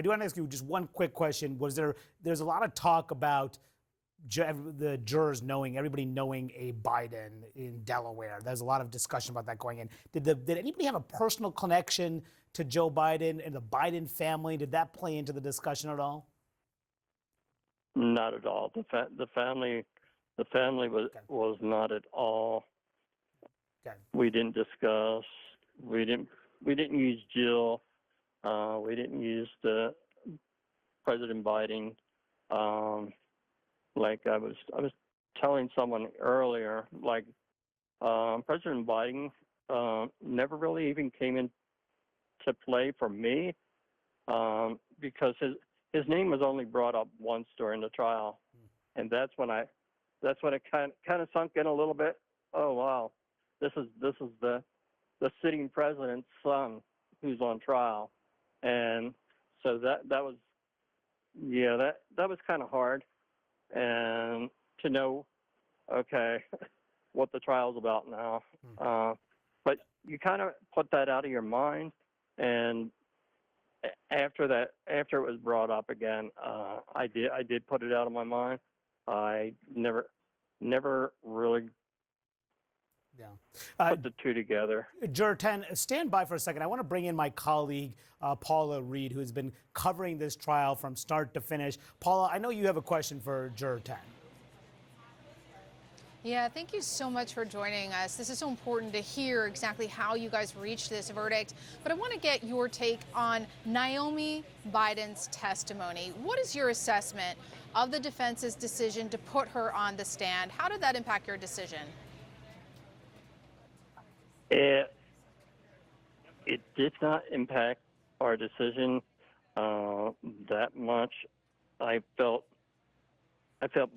I do want to ask you just one quick question. There's a lot of talk about the jurors knowing, everybody knowing a Biden in Delaware. There's a lot of discussion about that going in. Did anybody have a personal connection to Joe Biden and the Biden family? Did that play into the discussion at all? Not at all. The family was not at all. Okay. We didn't discuss. We didn't use Jill. We didn't use the President Biden. Like I was telling someone earlier, like President Biden never really even came into play for me because his name was only brought up once during the trial, and that's when it kind of sunk in a little bit. Oh wow, this is the sitting president's son who's on trial, and so that was kind of hard. And to know, okay, what the trial's about now. But you kind of put that out of your mind, and after it was brought up again, I did put it out of my mind. I never really put the two together. Juror 10, stand by for a second. I want to bring in my colleague, Paula Reed, who's been covering this trial from start to finish. Paula, I know you have a question for Juror 10. Yeah, thank you so much for joining us. This is so important to hear exactly how you guys reached this verdict. But I want to get your take on Naomi Biden's testimony. What is your assessment of the defense's decision to put her on the stand? How did that impact your decision? It did not impact our decision that much. I felt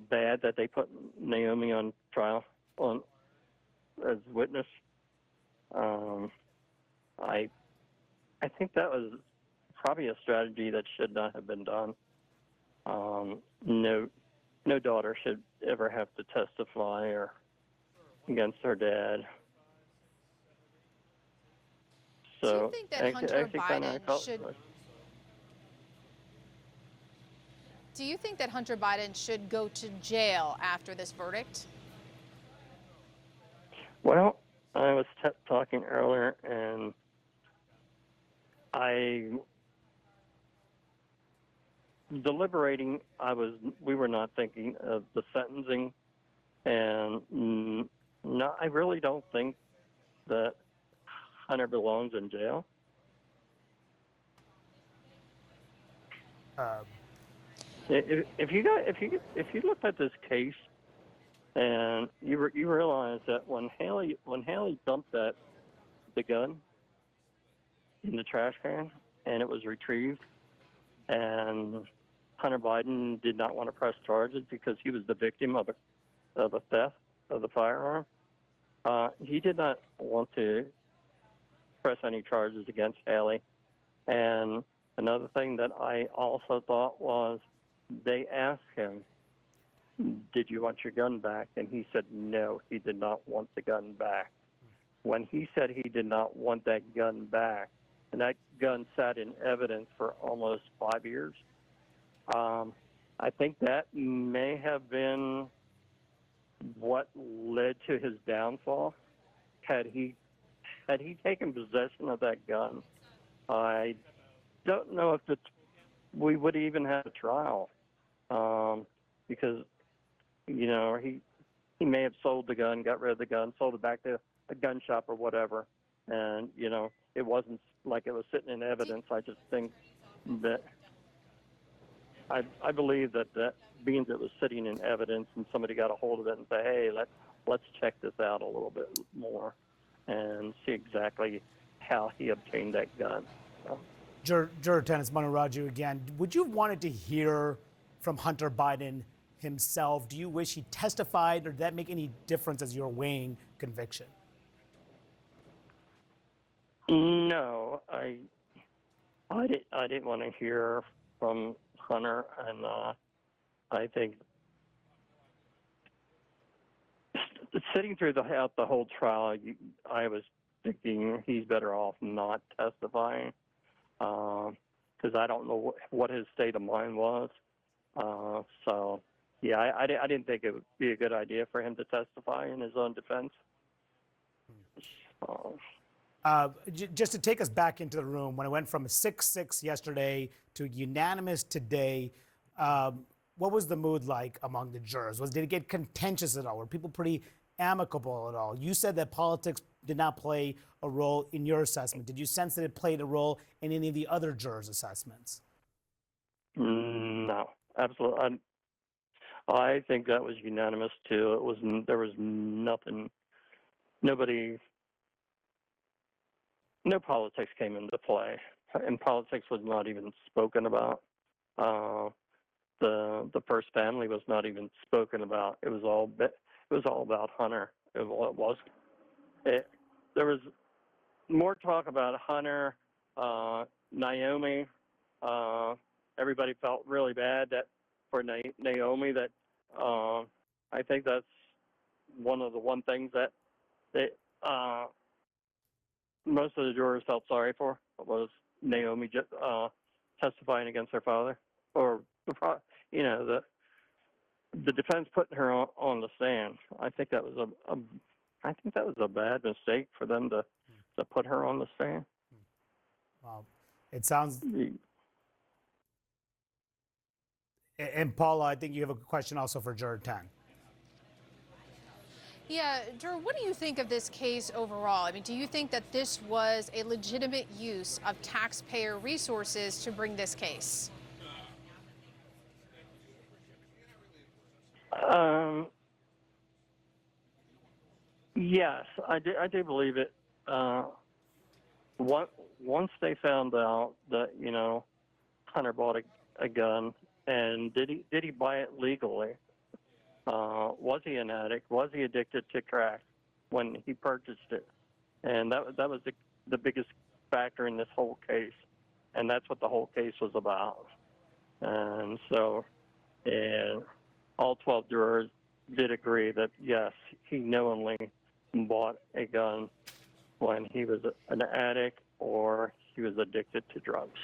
bad that they put Naomi on trial as witness. I think that was probably a strategy that should not have been done. No daughter should ever have to testify or against her dad. Do you think that Hunter Biden should? Do you think that Hunter Biden should go to jail after this verdict? Well, I was talking earlier, and deliberating. We were not thinking of the sentencing, and no, I really don't think that Hunter belongs in jail. If you look at this case, and you realize that when Haley dumped the gun in the trash can and it was retrieved, and Hunter Biden did not want to press charges because he was the victim of a theft of the firearm. He did not want to press any charges against Haley. And another thing that I also thought was, they asked him, did you want your gun back? And he said no, he did not want the gun back. When he said he did not want that gun back, and that gun sat in evidence for almost 5 years, I think that may have been what led to his downfall. Had he taken possession of that gun, I don't know if we would even have a trial, because he may have sold the gun, got rid of the gun, sold it back to a gun shop or whatever, and it wasn't like it was sitting in evidence. I just think that I believe that being that it was sitting in evidence and somebody got a hold of it and say, hey, let's check this out a little bit more and see exactly how he obtained that gun. Juror 10, it's Manu Raju again. Would you have wanted to hear from Hunter Biden himself? Do you wish he testified, or did that make any difference as you're weighing conviction? No, I didn't want to hear from Hunter, and I think sitting through the whole trial, I was thinking he's better off not testifying, because I don't know what his state of mind was. So, yeah, I didn't think it would be a good idea for him to testify in his own defense. Just to take us back into the room, when it went from a 6-6 yesterday to unanimous today, what was the mood like among the jurors? Did it get contentious at all? Were people pretty amicable at all? You said that politics did not play a role in your assessment. Did you sense that it played a role in any of the other jurors' assessments? No, absolutely. I think that was unanimous too. There was nothing, nobody, no politics came into play, and politics was not even spoken about. The first family was not even spoken about. It was all about Hunter. There was more talk about Hunter, Naomi. Everybody felt really bad for Naomi. That I think that's one things that most of the jurors felt sorry for was Naomi testifying against her father, or the defense putting her on the stand. I think that was a bad mistake for them to put her on the stand. Well, it sounds. And Paula, I think you have a question also for Juror 10. Yeah, Juror, what do you think of this case overall? I mean, do you think that this was a legitimate use of taxpayer resources to bring this case? Yes, I do believe it. Once they found out that Hunter bought a gun, and did he buy it legally? Was he an addict? Was he addicted to crack when he purchased it? And that was the biggest factor in this whole case, and that's what the whole case was about. And so, all 12 jurors did agree that yes, he knowingly bought a gun when he was an addict or he was addicted to drugs.